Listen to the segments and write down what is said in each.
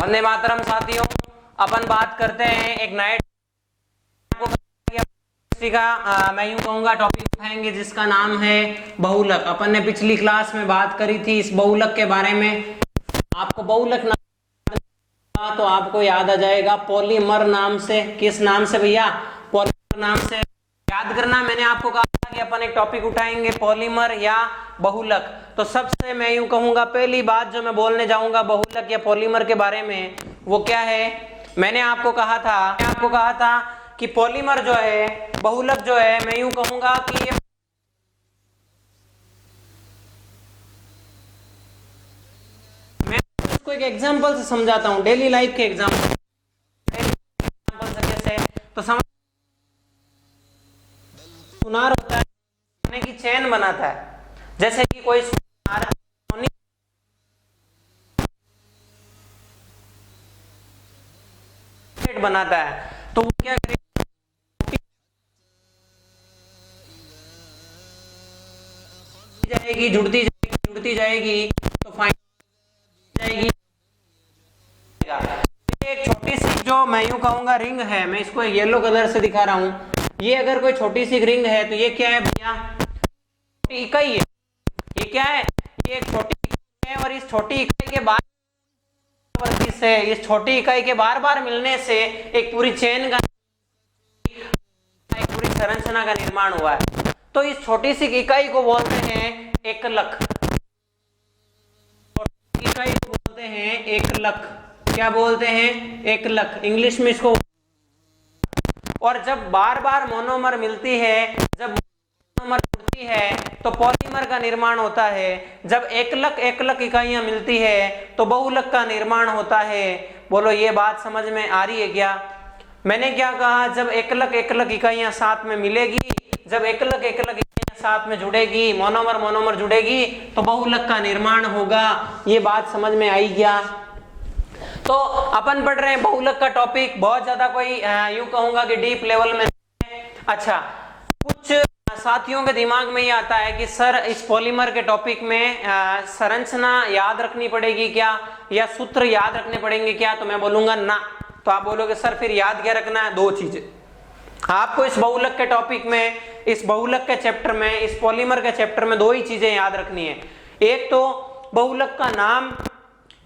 वंदे मातरम साथियों, अपन बात करते हैं एक नए का मैं यूं कहूंगा टॉपिक उठाएंगे जिसका नाम है बहुलक। अपन ने पिछली क्लास में बात करी थी इस बहुलक के बारे में। आपको बहुलक नाम तो आपको याद आ जाएगा पॉलीमर नाम से। किस नाम से भैया? पॉलीमर नाम से याद करना। मैंने आपको कहा था कि अपन एक टॉपिक उठाएंगे पॉलीमर या बहुलक। तो सबसे मैं यूं कहूंगा पहली बात जो मैं बोलने जाऊंगा बहुलक या पॉलीमर के बारे में वो क्या है। मैंने आपको कहा था कि पॉलीमर जो है, बहुलक जो है, मैं यूं कहूंगा कि मैं उसको एक एग्जांपल से समझाता हूं, डेली लाइफ के एग्जांपल से। कैसे? तो समझ, सुनार होता है, सोने की चेन बनाता है। जैसे कि कोई सुनार बनाता है तो वो क्या करेगा, जुड़ती जाएगी तो फाइनल जाएगी। एक छोटी सी जो मैं यूं कहूंगा रिंग है, मैं इसको येलो कलर से दिखा रहा हूं। ये अगर कोई छोटी सी रिंग है तो ये क्या है भैया? छोटी इकाई है। ये क्या है? ये एक छोटी इकाई है और इस छोटी इकाई के बार से, इस छोटी इकाई के बार बार मिलने से एक पूरी चेन का, एक पूरी संरचना का निर्माण हुआ है। तो इस छोटी सी इकाई को बोलते हैं एकलक। इकाई को बोलते हैं एकलक। क्या बोलते हैं? एकलक। इंग्लिश में इसको। और जब बार बार मोनोमर मिलती है, जब मोनोमर जुड़ती है तो पॉलीमर का निर्माण होता है। जब एकलक इकाइयां मिलती है तो बहुलक का निर्माण होता है। बोलो ये बात समझ में आ रही है क्या? मैंने क्या कहा? जब एकलक इकाइयां साथ में मिलेगी, जब एकलक इकाइयां साथ में जुड़ेगी, मोनोमर जुड़ेगी तो बहुलक का निर्माण होगा। ये बात समझ में आई क्या? तो अपन पढ़ रहे हैं बहुलक का टॉपिक। बहुत ज्यादा कोई यूं कहूंगा कि डीप लेवल में। अच्छा, कुछ साथियों के दिमाग में ये आता है कि सर इस पॉलीमर के टॉपिक में संरचना याद रखनी पड़ेगी क्या, या सूत्र याद रखने पड़ेंगे क्या? तो मैं बोलूंगा ना। तो आप बोलोगे सर फिर याद क्या रखना है? दो चीजें आपको इस बहुलक के टॉपिक में, इस बहुलक के चैप्टर में, इस पॉलीमर के चैप्टर में दो ही चीजें याद रखनी है। एक तो बहुलक का नाम,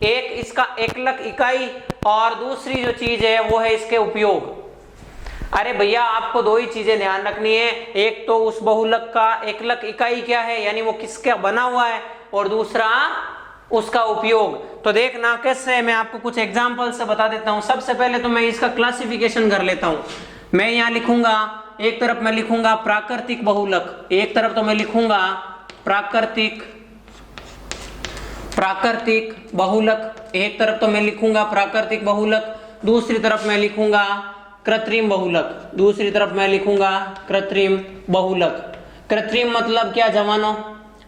एक इसका एकलक इकाई, और दूसरी जो चीज है वो है इसके उपयोग। अरे भैया आपको दो ही चीजें ध्यान रखनी है। एक तो उस बहुलक का एकलक इकाई क्या है, यानी वो किसका बना हुआ है, और दूसरा उसका उपयोग। तो देखना कैसे, मैं आपको कुछ एग्जांपल से बता देता हूं। सबसे पहले तो मैं इसका क्लासिफिकेशन कर लेता हूं। मैं यहां लिखूंगा, एक तरफ मैं लिखूंगा प्राकृतिक बहुलक, एक तरफ तो मैं लिखूंगा प्राकृतिक बहुलक, एक तरफ तो मैं लिखूंगा प्राकृतिक बहुलक, दूसरी तरफ मैं लिखूंगा कृत्रिम बहुलक, दूसरी तरफ मैं लिखूंगा कृत्रिम बहुलक। कृत्रिम मतलब क्या जवानों?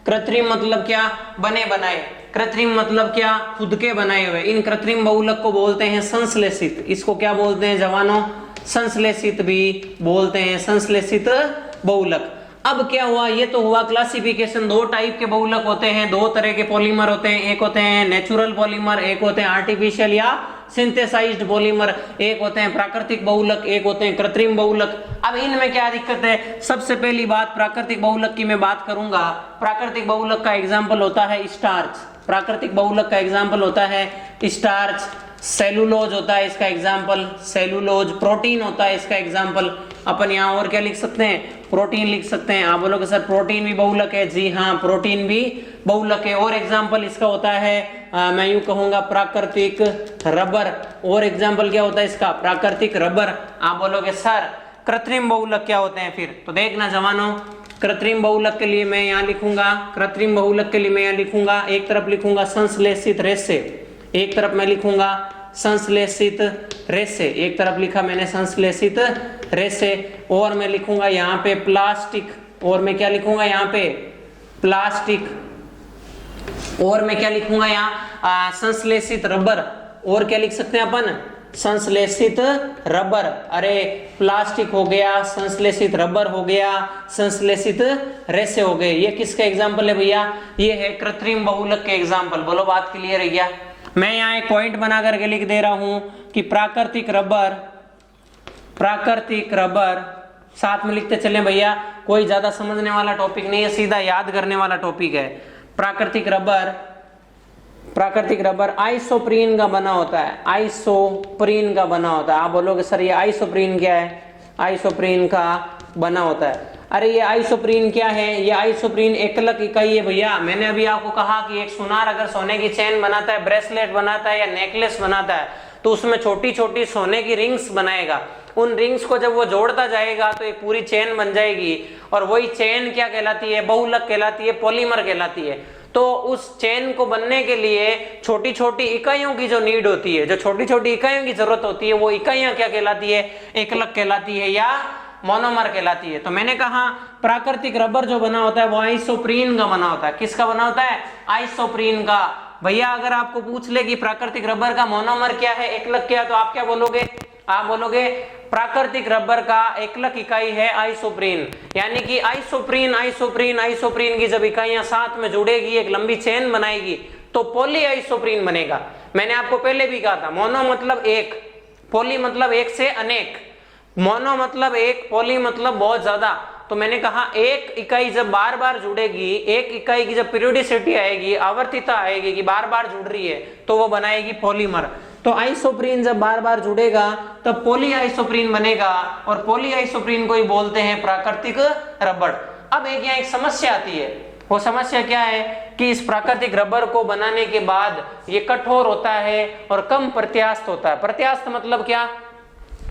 कृत्रिम मतलब क्या? बने बनाए। कृत्रिम मतलब क्या? खुद के बनाए हुए। इन कृत्रिम बहुलक को बोलते हैं संश्लेषित। इसको क्या बोलते हैं जवानों? संश्लेषित भी बोलते हैं, संश्लेषित बहुलक। अब क्या हुआ? ये तो हुआ क्लासिफिकेशन। दो टाइप के बहुलक होते हैं, दो तरह के पॉलीमर होते हैं। एक होते हैं नेचुरल पॉलीमर, एक होते हैं आर्टिफिशियल या सिंथेसाइज्ड पॉलीमर। एक होते हैं प्राकृतिक बहुलक, एक होते हैं कृत्रिम बहुलक। अब इनमें क्या दिक्कत है? सबसे पहली बात प्राकृतिक बहुलक की मैं बात करूंगा। प्राकृतिक बहुलक का एग्जाम्पल होता है स्टार्च। प्राकृतिक बहुलक का एग्जाम्पल होता है स्टार्च। सेलुलोज होता है इसका एग्जाम्पल, सेलुलोज। प्रोटीन होता है इसका एग्जाम्पल। अपन यहाँ और क्या लिख सकते हैं? प्रोटीन लिख सकते हैं। आप बोलोगे सर प्रोटीन भी बहुलक है? जी हाँ, प्रोटीन भी बहुलक है। और एग्जाम्पल इसका होता है मैं यूं कहूंगा प्राकृतिक रबर। और एग्जाम्पल क्या होता है इसका? प्राकृतिक रबर। आप बोलोगे सर कृत्रिम बहुलक क्या होते हैं? फिर तो देखना जवानों, कृत्रिम बहुलक के लिए मैं यहाँ लिखूंगा, कृत्रिम बहुलक के लिए मैं यहाँ लिखूंगा, एक तरफ लिखूंगा संश्लेषित रेशे, एक तरफ मैं लिखूंगा संश्लेषित रेशे, एक तरफ लिखा मैंने संश्लेषित रेशे, और मैं लिखूंगा यहाँ पे प्लास्टिक, और मैं क्या लिखूंगा यहाँ पे? प्लास्टिक। और मैं क्या लिखूंगा यहाँ? संश्लेषित रबर। और क्या लिख सकते हैं अपन? संश्लेषित रबर। अरे प्लास्टिक हो गया, संश्लेषित रबर हो गया, संश्लेषित रेशे हो गए। ये किसका एग्जाम्पल है भैया? ये है कृत्रिम बहुलक के एग्जाम्पल। बोलो बात क्लियर है क्या? मैं यहाँ एक पॉइंट बना करके लिख दे रहा हूं कि प्राकृतिक रबर साथ में लिखते चले भैया, कोई ज्यादा समझने वाला टॉपिक नहीं है, सीधा याद करने वाला टॉपिक है। प्राकृतिक रबर आइसोप्रीन का बना होता है, आइसोप्रीन का बना होता है। आप बोलोगे सर ये आइसोप्रीन क्या है? आइसोप्रीन का बना होता है। अरे ये आइसोप्रीन क्या है? ये आइसोप्रीन एकलक इकाई है भैया। मैंने अभी आपको कहा कि एक सुनार अगर सोने की चेन बनाता है, ब्रेसलेट बनाता है या नेकलेस बनाता है, तो उसमें छोटी छोटी सोने की रिंग्स बनाएगा। उन रिंग्स को जब वो जोड़ता जाएगा तो एक पूरी चेन बन जाएगी, और वही चेन क्या कहलाती है? बहुलक कहलाती है, पॉलीमर कहलाती है। तो उस चेन को बनने के लिए छोटी छोटी इकाइयों की जो नीड होती है, जो छोटी छोटी इकाइयों की जरूरत होती है, वो इकाइयां क्या कहलाती है? एकलक कहलाती है या मोनोमर कहलाती है। तो मैंने कहा प्राकृतिक रबर जो बना होता है वो आइसोप्रीन का बना होता है। किसका बना होता है? आइसोप्रीन का। भैया अगर आपको पूछ ले कि प्राकृतिक रबर का मोनोमर क्या है, एकलक क्या है, तो आप क्या बोलोगे? आप बोलोगे प्राकृतिक रबर का एकलक इकाई है आइसोप्रीन। यानी कि आइसोप्रीन की जब इकाइयां साथ में जुड़ेगी, एक लंबी चेन बनाएगी, तो पॉली आइसोप्रीन बनेगा। मैंने आपको पहले भी कहा था, मोनो मतलब एक, पॉली मतलब एक से अनेक। मोनो मतलब एक, पॉली मतलब बहुत ज्यादा। तो मैंने कहा एक इकाई जब बार बार जुड़ेगी, एक इकाई की जब पीरियोडिसिटी आएगी, आवर्तिता आएगी कि बार बार जुड़ रही है, तो वो बनाएगी पॉलीमर। तो आइसोप्रीन जब बार बार जुड़ेगा तब पॉली आइसोप्रीन बनेगा, और पॉली आइसोप्रीन को ही बोलते हैं प्राकृतिक रबर। अब एक यहाँ एक समस्या आती है, वो समस्या क्या है कि इस प्राकृतिक रबर को बनाने के बाद ये कठोर होता है और कम प्रत्यास्थ होता है। प्रत्यास्थ मतलब क्या?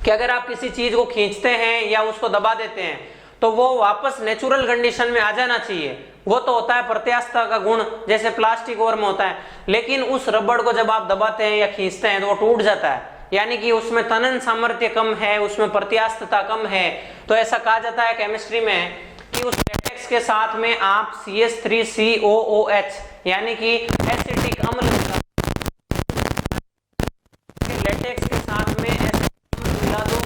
कि अगर आप किसी चीज को खींचते हैं या उसको दबा देते हैं तो वो वापस नेचुरल कंडीशन में आ जाना चाहिए। वो तो होता है प्रत्यास्थता का गुण, जैसे प्लास्टिक और में होता है। लेकिन उस रबड़ को जब आप दबाते हैं या खींचते हैं तो वो टूट जाता है, यानी कि उसमें तनन सामर्थ्य कम है, उसमें प्रत्यास्थता कम है। तो ऐसा कहा जाता है केमिस्ट्री में कि उस लेटेक्स के साथ में आप CH3COOH यानी कि एसिटिक अम्ल, लेटेक्स के साथ में एसिटिक अम्ल मिला दो,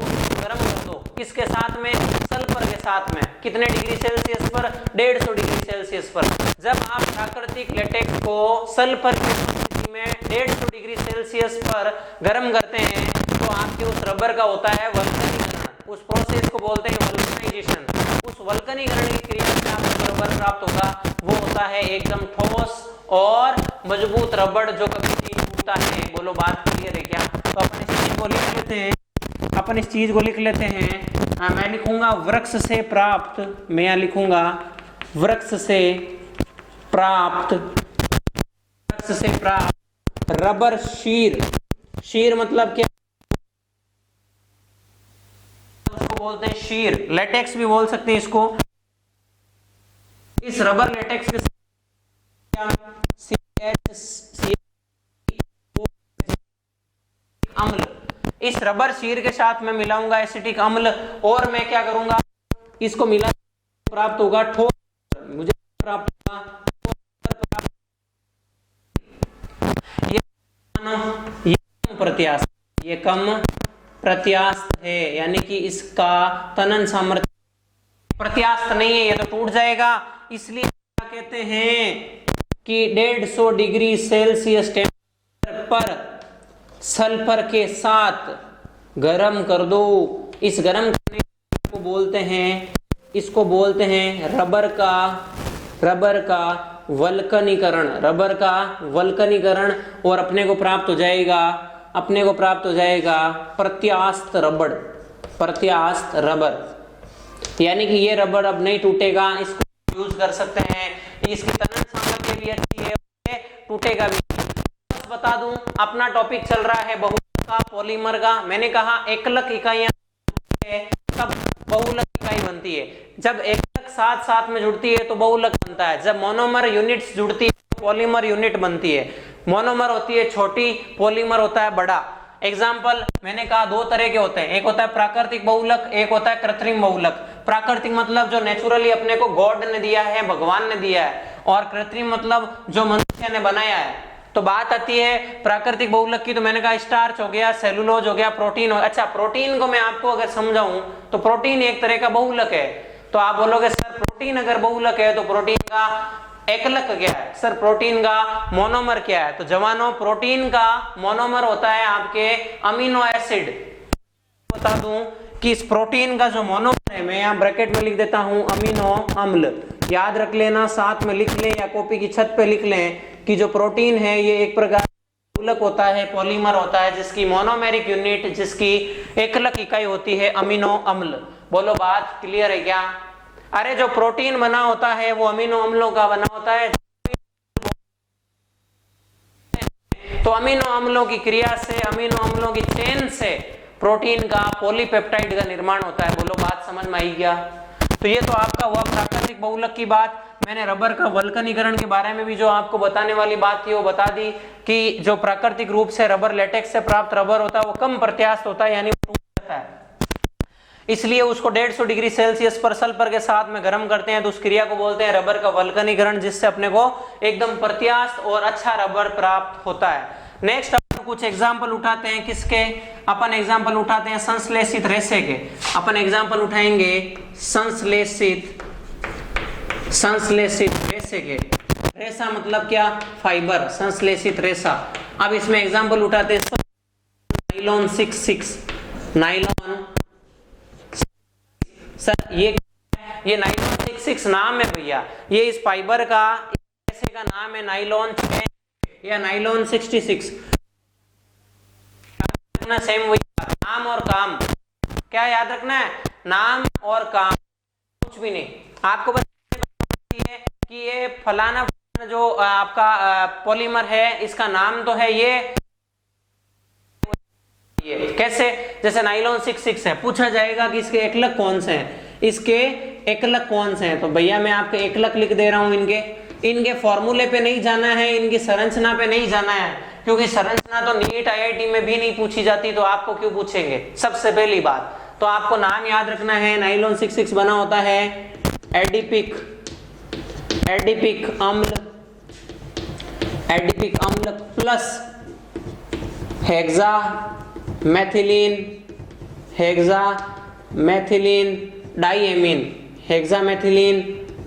गर्म कर दो। किसके साथ में? सल्फर के साथ में। कितने डिग्री सेल्सियस पर? 150 डिग्री सेल्सियस पर। जब आप प्राकृतिक लेटेक्स को सल्फर की स्थिति में 150 डिग्री सेल्सियस पर गर्म करते हैं तो आपके उस रबर का होता है वल्कनीकरण। उस प्रोसेस को बोलते हैं वल्कनाइजेशन। उस वल्कनीकरण की क्रिया से आपको रबर प्राप्त होगा, वो होता है एकदम ठोस और मजबूत रबड़ जो कभी नहीं टूटता है। बोलो बात क्लियर है क्या? तो अपन इस चीज को लिख लेते हैं, अपन इस चीज को लिख लेते हैं। मैं लिखूंगा वृक्ष से प्राप्त, मैं यहाँ लिखूंगा वृक्ष से प्राप्त रबर शीर। शीर मतलब क्या? उसको बोलते हैं शीर, लेटेक्स भी बोल सकते हैं इसको। इस रबर लेटेक्स के अम्ल, इस रबर शीर के साथ मैं मिलाऊंगा एसिटिक अम्ल, और मैं क्या करूंगा? इसको मिला प्राप्त होगा ठोस, मुझे प्राप्त होगा ये कम प्रत्यास्थ, ये कम प्रत्यास्थ है, यानी कि इसका तनन सामर्थ्य प्रत्यास्थ नहीं है, ये तो टूट जाएगा। इसलिए क्या कहते हैं कि 150 डिग्री सेल्सियस टेम्परेचर पर सल्फर के साथ गरम कर दो। इस गरम करने को बोलते हैं, इसको बोलते हैं रबर का वल्कनीकरण। रबर का वल्कनीकरण, और अपने को प्राप्त हो जाएगा प्रत्यास्थ रबर। यानी कि ये रबर अब नहीं टूटेगा, इसको यूज कर सकते हैं, इसकी तनन सामर्थ्य भी अच्छी है, टूटेगा भी। बता दूं, अपना टॉपिक चल रहा है बहुलक का, पॉलीमर का। मैंने कहा एकलक इकाइयां तब बहुलक इकाई बनती है। जब एकलक साथ में जुड़ती है तो बहुलक बनता है। जब मोनोमर यूनिट्स जुड़ती है तो पॉलीमर यूनिट बनती है। मोनोमर होती है छोटी, पॉलीमर होता है बड़ा। एग्जाम्पल मैंने कहा दो तरह के होते हैं, एक होता है प्राकृतिक बहुलक, एक होता है कृत्रिम बहुलक। प्राकृतिक मतलब जो नेचुरली अपने को गॉड ने दिया है, भगवान ने दिया है, और कृत्रिम मतलब जो मनुष्य ने बनाया है। तो बात आती है प्राकृतिक बहुलक की, तो मैंने कहा स्टार्च हो गया, सेलुलोज हो गया, प्रोटीन हो। अच्छा, प्रोटीन को मैं आपको अगर समझाऊं तो प्रोटीन एक तरह का बहुलक है। तो आप बोलोगे सर प्रोटीन अगर बहुलक है तो प्रोटीन का एकलक क्या है? सर प्रोटीन का मोनोमर क्या है? तो जवानों प्रोटीन का मोनोमर होता है आपके अमीनो एसिड। बता दूं कि इस प्रोटीन का जो मोनोमर है, मैं यहाँ ब्रैकेट में लिख देता हूं अमीनो अम्ल, याद रख लेना, साथ में लिख लें या कॉपी की छत पे लिख लें कि जो प्रोटीन है ये एक प्रकार बहुलक होता है, पॉलीमर होता है, जिसकी मोनोमेरिक यूनिट, जिसकी एकलक इकाई होती है अमीनो अम्ल। बोलो बात क्लियर है क्या? अरे जो प्रोटीन बना होता है वो अमीनो अम्लों का बना होता है, तो अमीनो अम्लों की क्रिया से, अमीनो अम्लों की चेन से प्रोटीन का पॉलीपेप्टाइड का निर्माण होता है। बोलो बात समझ में आई क्या? तो ये तो आपका हुआ प्राकृतिक बहुलक की बात। मैंने रबर का वल्कनीकरण के बारे में भी जो आपको बताने वाली बात थी वो बता दी कि जो प्राकृतिक रूप से रबर लेटेक्स से प्राप्त रबर होता है वो कम प्रत्यास्थ होता है, यानी वो टूट जाता है, इसलिए उसको 150 डिग्री सेल्सियस पर सल्फर के साथ में गर्म करते हैं, तो उस क्रिया को बोलते हैं रबर का वल्कनीकरण, जिससे अपने को एकदम प्रत्यास्थ और अच्छा रबर प्राप्त होता है। नेक्स्ट अपन कुछ एग्जाम्पल उठाते हैं, किसके? अपन एग्जाम्पल उठाते हैं संश्लेषित रेशे के। अपन एग्जाम्पल उठाएंगे संश्लेषित रेशे के। रेशा मतलब क्या? फाइबर, संश्लेषित रेशा। अब इसमें एग्जाम्पल उठाते हैं नाइलॉन 66। नाइलॉन, सर ये नाइलॉन 66 नाम है भैया, ये इस फाइबर का, रेशे का नाम है नाइलॉन 6 या नाइलॉन 66। सेम वही नाम और काम, क्या याद रखना है? नाम और काम, कुछ भी नहीं। आपको बस है कि ये फलाना जो आपका पॉलीमर है, इसका नाम तो है ये कैसे? जैसे नाइलॉन 66 है, पूछा जाएगा कि इसके एकलक कौन से हैं, इसके एकलक कौन से हैं, तो भैया मैं आपके एकलक लिख दे रहा हूं। इनके फॉर्मूले पे नहीं जाना है, इनकी संरचना पे नहीं जाना है, क्योंकि संरचना तो नीट आईआईटी में भी नहीं पूछी जाती, तो आपको क्यों पूछेंगे? सबसे पहली बात तो आपको नाम याद रखना है। नाइलॉन 66 बना होता है एडिपिक अम्ल प्लस हेक्सामेथिलीन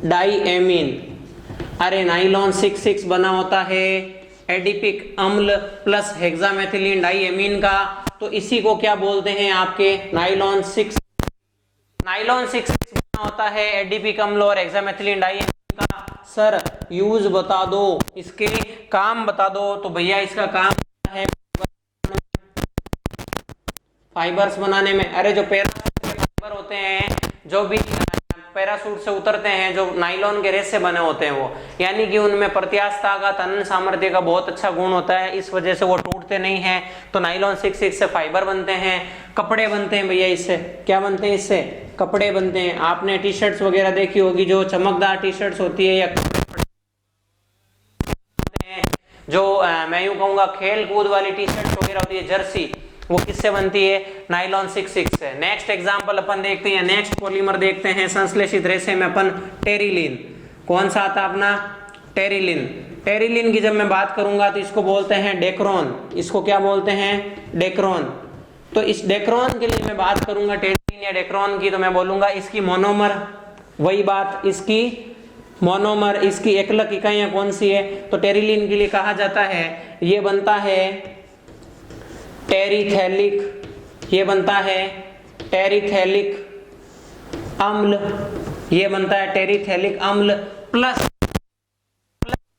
डाइएमीन। अरे नाइलॉन 66 बना होता है एडिपिक अम्ल प्लस हेक्सामेथिलीन डाइएमीन का, तो इसी को क्या बोलते हैं आपके? नाइलॉन 66 बना होता है एडिपिक अम्ल और हेक्सामेथिलीन डाइएमीन का। सर यूज बता दो, इसके काम बता दो, तो भैया इसका काम है फाइबर्स बनाने में। अरे जो फाइबर होते हैं, जो भी पैराशूट से उतरते हैं, जो नाइलॉन के रेशे बने होते हैं वो, यानी कि उनमें प्रत्यास्थता का, तनन सामर्थ्य का बहुत अच्छा गुण होता है, इस वजह से वो टूटते नहीं हैं। तो नाइलॉन 66 से फाइबर बनते हैं, कपड़े बनते हैं भैया इससे। क्या बनते हैं इससे? कपड़े बनते हैं। आपने टी शर्ट्स वगैरह देखी होगी, जो चमकदार टी शर्ट्स होती है या जो मैं यूं कहूंगा खेल कूद वाली टी शर्ट वगैरह होती है, जर्सी, वो किससे बनती है? नाइलॉन 66 से। नेक्स्ट एग्जांपल अपन देखते हैं, नेक्स्ट पॉलीमर देखते हैं संश्लेषित रेशे में अपन टेरिलीन। कौन सा आता अपना? टेरिलीन की जब मैं बात करूंगा तो इसको बोलते हैं डेक्रोन। इसको क्या बोलते हैं? डेक्रोन। तो इस डेक्रोन के लिए मैं बात करूंगा टेरिलीन या डेक्रोन की, तो मैं बोलूंगा इसकी मोनोमर, वही बात, इसकी मोनोमर, इसकी एकलक इकाइयां कौन सी है? तो टेरिलीन के लिए कहा जाता है ये बनता है टेरिथैलिक, ये बनता है टेरिथैलिक अम्ल, ये बनता है टेरिथैलिक अम्ल प्लस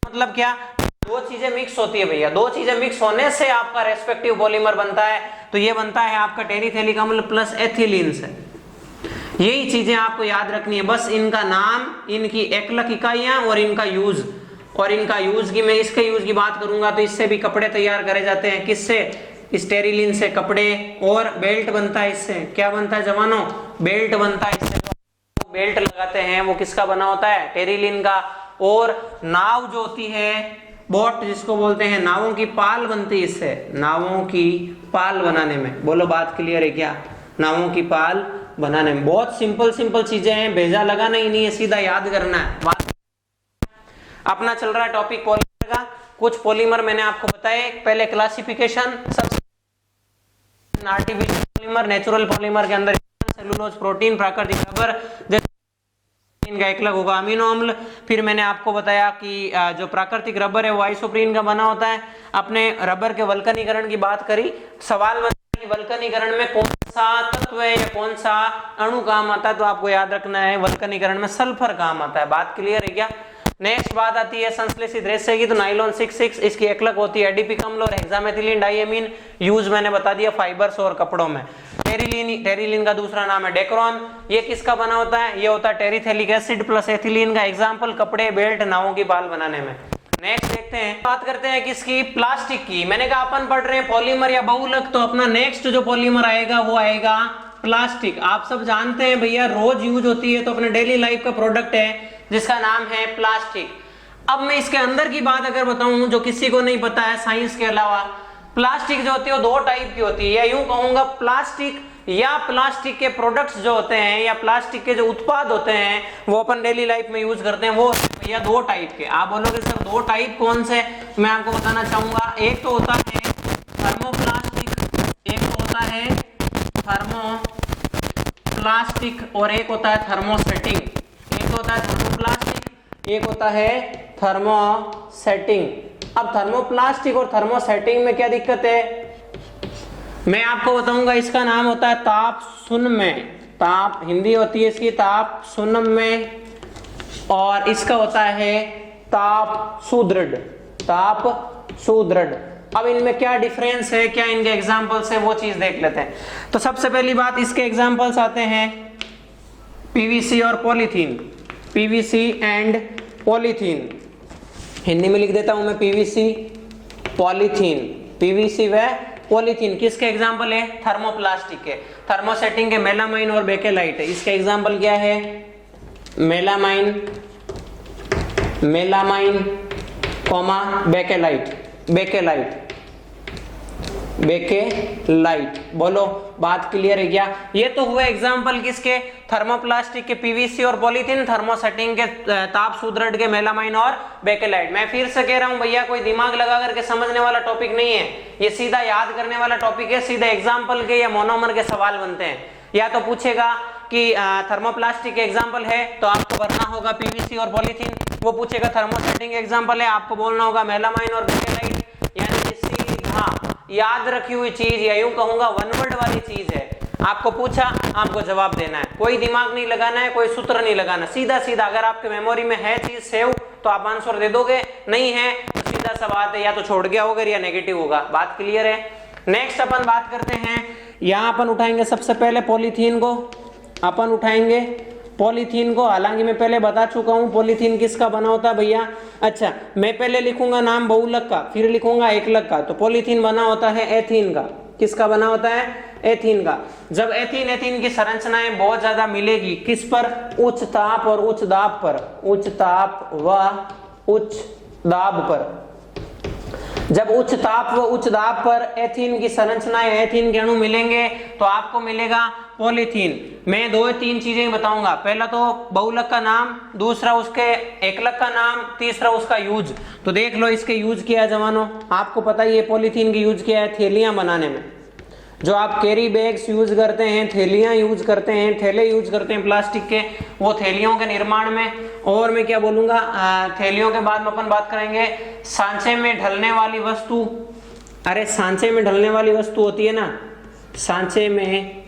मतलब क्या? दो चीजें मिक्स होती है भैया, दो चीजें मिक्स होने से आपका रेस्पेक्टिव पॉलीमर बनता है। तो ये बनता है आपका टेरिथैलिक अम्ल प्लस एथिलीन से। यही चीजें आपको याद रखनी है, बस इनका नाम, इनकी एकलक इकाइयां और इनका यूज। और इनका यूज की, मैं इसके यूज की बात करूंगा तो इससे भी कपड़े तैयार करे जाते हैं। किससे? इस टेरिलीन से कपड़े, और बेल्ट बनता है इससे। क्या बनता है जवानों? बेल्ट बनता है इससे। बेल्ट लगाते हैं वो किसका बना होता है? टेरिलीन का। और नाव जो होती है, बोट जिसको बोलते हैं, नावों की पाल बनती है इससे, नावों की पाल बनाने में। बोलो बात क्लियर है क्या? नावों की पाल बनाने में। बहुत सिंपल चीजें हैं, भेजा लगाना ही नहीं है, सीधा याद करना है। बात अपना चल रहा है टॉपिक पॉलीमर का। कुछ पॉलीमर मैंने आपको बताए, पहले classification, artificial polymer, natural polymer के अंदर सेलुलोज, प्रोटीन, प्राकृतिक रबर, इनका एकलक होगा अमीनो अम्ल। फिर मैंने आपको बताया कि जो प्राकृतिक रबर है वो आइसोप्रीन का बना होता है। अपने रबर के वल्कनीकरण की बात करी, सवाल बनता है कि वल्कनीकरण में कौन सा तत्व है या कौन सा अणु काम आता है, तो आपको याद रखना है वल्कनीकरण में सल्फर काम आता है। बात क्लियर है क्या? नेक्स्ट बात आती है संश्लेषित रेशे की, तो नाइलॉन 66 इसकी एकलक होती है एडीपिक अम्ल और हेक्सामेथिलीन डाइएमीन। यूज मैंने बता दिया फाइबर्स और कपड़ों में। टेरिलीन का दूसरा नाम है डेक्रोन। ये किसका बना होता है? ये होता है टेरिथेलिक एसिड प्लस एथिलीन का। एग्जांपल कपड़े, बेल्ट, नावों की पाल बनाने में। नेक्स्ट देखते हैं, बात करते हैं किसकी? प्लास्टिक की। मैंने कहा अपन पढ़ रहे हैं पॉलीमर या बहुलक, तो अपना नेक्स्ट जो पॉलीमर आएगा वो आएगा प्लास्टिक। आप सब जानते हैं भैया रोज यूज होती है, तो अपने डेली लाइफ का प्रोडक्ट है जिसका नाम है प्लास्टिक। अब मैं इसके अंदर की बात अगर बताऊं जो किसी को नहीं पता है साइंस के अलावा, प्लास्टिक जो होती है वो दो टाइप की होती है, या यूं कहूंगा प्लास्टिक या प्लास्टिक के प्रोडक्ट्स जो होते हैं या प्लास्टिक के जो उत्पाद होते हैं वो अपन डेली लाइफ में यूज करते हैं, वो भैया दो टाइप के। आप बोलोगे सर दो टाइप कौन से? मैं आपको बताना चाहूंगा। एक तो होता है थर्मोप्लास्टिक, एक तो होता है थर्मोप्लास्टिक और एक होता है थर्मोसेटिंग। एक होता है थर्मोप्लास्टिक, एक होता है थर्मोसेटिंग। अब थर्मोप्लास्टिक और थर्मोसेटिंग में क्या दिक्कत है? मैं आपको बताऊंगा। इसका नाम होता है ताप सुन्नमय। ताप हिंदी होती है इसकी ताप सुन्नमय, और इसका होता है ताप सुदृढ़। ताप सुदृढ़। अब इनमें क्या डिफरेंस है, क्या इनके एग्जांपल्स है, वो चीज देख लेते हैं। तो सबसे पहली बात, इसके एग्जांपल्स आते हैं पीवीसी और polythene. PVC and polythene, Hindi में लिख देता हूं मैं पीवीसी पॉलीथीन। पीवीसी व पॉलीथीन किसके एग्जांपल है? थर्मोप्लास्टिक के। थर्मोसेटिंग के मेलामाइन और बेकेलाइट है। इसके एग्जांपल क्या है? Melamine comma bakelite. बेकेलाइट। बोलो बात क्लियर है क्या? ये तो हुए एग्जांपल किसके? थर्मोप्लास्टिक के, पीवीसी और पॉलीथीन। थर्मोसेटिंग के ताप सुदृढ़ के मेलामाइन और बेकेलाइट। मैं फिर से कह रहा हूं भैया कोई दिमाग लगा करके समझने वाला टॉपिक नहीं है, ये सीधा याद करने वाला टॉपिक है। सीधे एग्जाम्पल के या मोनोमर के सवाल बनते हैं। या तो पूछेगा कि थर्मोप्लास्टिक के एग्जाम्पल है तो आपको भरना होगा पीवीसी और पॉलीथीन। वो पूछेगा थर्मोसेटिंग के एग्जाम्पल है, आपको बोलना होगा मेलामाइन और बेकेलाइट। यानी कि सीधा याद रखी हुई चीज, या यूं कहूंगा वन वर्ड वाली चीज है। आपको पूछा, आपको जवाब देना है, कोई दिमाग नहीं लगाना है, कोई सूत्र नहीं लगाना, सीधा सीधा। अगर आपके मेमोरी में है चीज सेव तो आप आंसर दे दोगे, नहीं है तो सीधा सा बात है, या तो छोड़ गया होगा या नेगेटिव होगा। बात क्लियर है? नेक्स्ट अपन बात करते हैं, यहां अपन उठाएंगे सबसे पहले पॉलीथीन को। अपन उठाएंगे पॉलीथीन को। हालांकि मैं पहले बता चुका हूं पॉलीथीन किसका बना होता है भैया। अच्छा, मैं पहले लिखूंगा नाम बहुलक का, फिर लिखूंगा एकलक का। तो पॉलीथीन बना होता है एथीन का। किसका बना होता है? एथीन का। जब एथीन की संरचनाएं बहुत ज्यादा मिलेगी, किस पर? उच्च ताप और उच्च दाब पर। उच्च ताप व उच्च दाब पर। जब उच्च ताप व उच्च दाब पर एथीन की संरचनाएं, एथीन के अणु मिलेंगे तो आपको मिलेगा पॉलीथीन। मैं दो तीन चीजें बताऊंगा। पहला तो बहुलक का नाम, दूसरा उसके एकलक का नाम, तीसरा उसका यूज। तो देख लो इसके यूज किया है जवानों। आपको पता ही है पॉलीथीन की यूज किया है थैलियां बनाने में। जो आप कैरी बैग्स यूज करते हैं, थैलियां यूज करते हैं, थैले यूज करते हैं प्लास्टिक के, वो थैलियों के निर्माण में। और मैं क्या बोलूंगा, थैलियों के बाद में अपन बात करेंगे सांचे में ढलने वाली वस्तु। अरे सांचे में ढलने वाली वस्तु होती है ना, सांचे में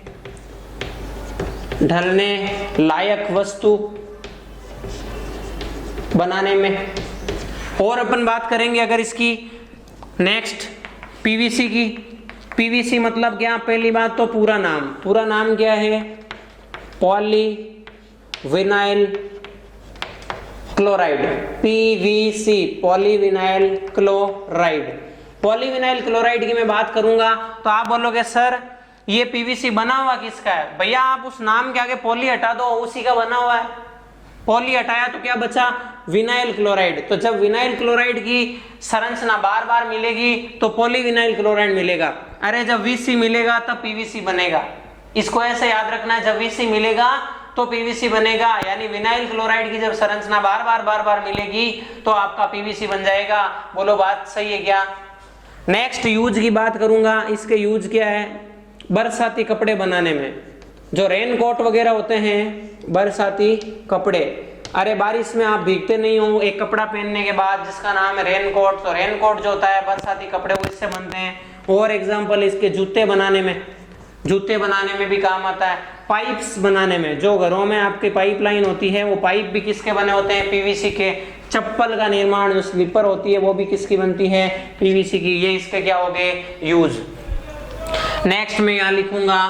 ढलने लायक वस्तु बनाने में। और अपन बात करेंगे अगर इसकी नेक्स्ट पीवीसी की। पीवीसी मतलब क्या? पहली बात तो पूरा नाम क्या है? Poly vinyl chloride. PVC polyvinyl chloride. Polyvinyl chloride की मैं बात करूंगा तो आप बोलोगे सर ये पीवीसी बना हुआ किसका है? भैया आप उस नाम के आगे पॉली हटा दो, उसी का बना हुआ है। पॉली हटाया तो क्या बचा? Vinyl chloride. तो जब विनाइल क्लोराइड की संरचना बार बार मिलेगी तो पॉलीविनाइल क्लोराइड मिलेगा। अरे जब वीसी मिलेगा तब पीवीसी बनेगा। इसको ऐसे याद रखना है, जब वीसी मिलेगा तो पीवीसी बनेगा। यानी विनाइल क्लोराइड की जब संरचना बार बार मिलेगी तो आपका पीवीसी बन जाएगा। बोलो बात सही है क्या? नेक्स्ट यूज की बात करूंगा। इसके यूज क्या है? बरसाती कपड़े बनाने में, जो रेन कोट वगैरह होते हैं, बरसाती कपड़े, अरे बारिश में आप भीगते नहीं हो एक कपड़ा पहनने के बाद, जिसका नाम है रेनकोट। तो रेनकोट जो होता है बरसाती कपड़े, वो इससे बनते हैं। और एग्जांपल इसके जूते बनाने में भी काम आता है। पाइप्स बनाने में, जो घरों में आपकी पाइपलाइन होती है वो पाइप भी किसके बने होते हैं? पीवीसी के। चप्पल का निर्माण, जो स्लीपर होती है वो भी किसकी बनती है? पीवीसी की। ये इसके क्या हो गए? यूज। नेक्स्ट में यहां लिखूंगा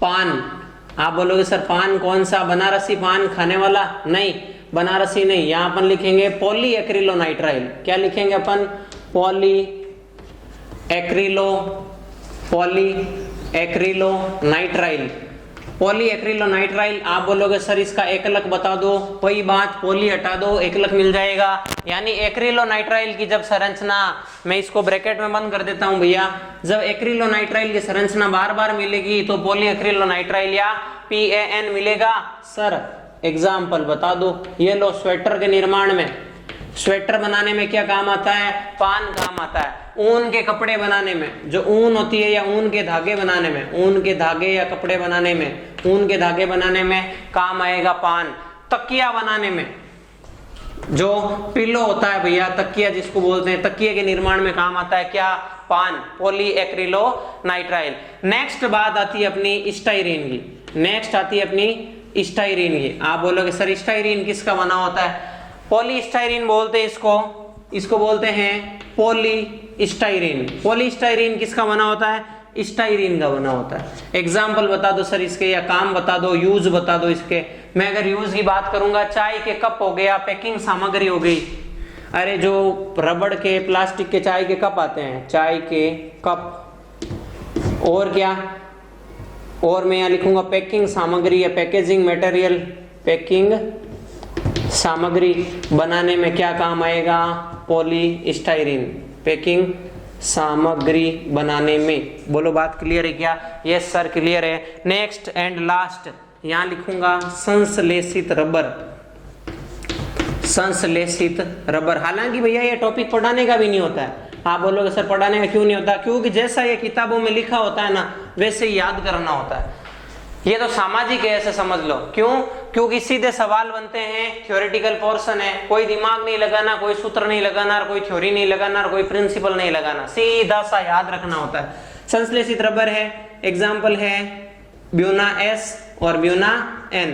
पान। आप बोलोगे सर पान कौन सा? बनारसी पान खाने वाला? नहीं, बनारसी नहीं। यहां अपन लिखेंगे पॉली एक्रिलोनाइट्राइल। क्या लिखेंगे अपन? Poly acrylonitrile. Poly acrylonitrile. आप बोलोगे सर इसका एकलक बता दो। कोई बात, पॉली हटा दो, एकलक मिल जाएगा। यानी एक्रिलोनाइट्राइल की जब संरचना, मैं इसको ब्रैकेट में बंद कर देता हूं भैया, जब एक्रिलोनाइट्राइल की संरचना बार बार मिलेगी तो पॉली एक्रिलोनाइट्राइल या PAN मिलेगा। सर एग्जाम्पल बता दो। ये लो, स्वेटर के निर्माण में, स्वेटर बनाने में क्या काम आता है? पान काम आता है। ऊन के कपड़े बनाने में, जो ऊन होती है या ऊन के धागे बनाने में, ऊन के धागे या कपड़े बनाने में, ऊन के धागे बनाने में काम आएगा पान। तकिया बनाने में, जो पिलो होता है भैया, तकिया जिसको बोलते हैं, तकिए के निर्माण में काम आता है क्या? पान। Poly acrylonitrile. नेक्स्ट बात आती है अपनी स्टाइरीन की। नेक्स्ट आती है अपनी स्टाइरीन की। आप बोलोगे सर स्टाइरीन किसका बना होता है? पॉलीस्टाइरीन बोलते हैं इसको बोलते हैं पॉलीस्टाइरीन। पॉलीस्टाइरीन किसका बना होता है? स्टाइरीन का बना होता है। एग्जाम्पल बता दो सर इसके, या काम बता दो, यूज बता दो इसके। मैं अगर यूज की बात करूंगा, चाय के कप हो गया, पैकिंग सामग्री हो गई। अरे जो रबड़ के, प्लास्टिक के चाय के कप आते हैं, चाय के कप। और क्या? और मैं यहाँ लिखूंगा पैकिंग सामग्री या पैकेजिंग मटेरियल। पैकिंग सामग्री बनाने में क्या काम आएगा? पॉलीस्टाइरीन। पैकिंग सामग्री बनाने में। बोलो बात क्लियर है क्या? यस सर क्लियर है। नेक्स्ट एंड लास्ट यहां लिखूंगा संश्लेषित रबर। संश्लेषित रबर। हालांकि भैया ये टॉपिक पढ़ाने का भी नहीं होता है। आप बोलोगे सर पढ़ाने का क्यों नहीं होता? क्योंकि जैसा ये किताबों में लिखा होता है ना, वैसे ही याद करना होता है। ये तो सामाजिक है, ऐसे समझ लो। क्यों? क्योंकि सीधे सवाल बनते हैं, थ्योरेटिकल पोर्शन है, कोई दिमाग नहीं लगाना, कोई सूत्र नहीं लगाना, कोई थ्योरी नहीं लगाना, कोई प्रिंसिपल नहीं लगाना, सीधा सा याद रखना होता है। संश्लेषित रबर है, एग्जाम्पल है ब्यूना S और ब्यूना N।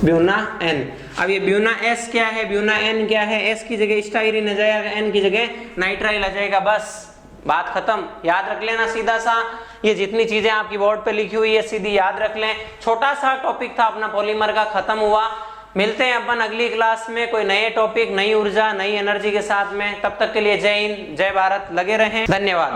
Buena N। अब ये ब्यूना S क्या है, ब्यूना N क्या है? S की जगह स्टाइरीन आ जाएगा, N की जगह नाइट्राइल आ जाएगा। बस बात खत्म। याद रख लेना सीधा सा। ये जितनी चीजें आपकी बोर्ड पे लिखी हुई है सीधी याद रख लें। छोटा सा टॉपिक था अपना पॉलीमर का, खत्म हुआ। मिलते हैं अपन अगली क्लास में कोई नए टॉपिक, नई ऊर्जा, नई एनर्जी के साथ में। तब तक के लिए जय हिंद, जय भारत। लगे रहें। धन्यवाद।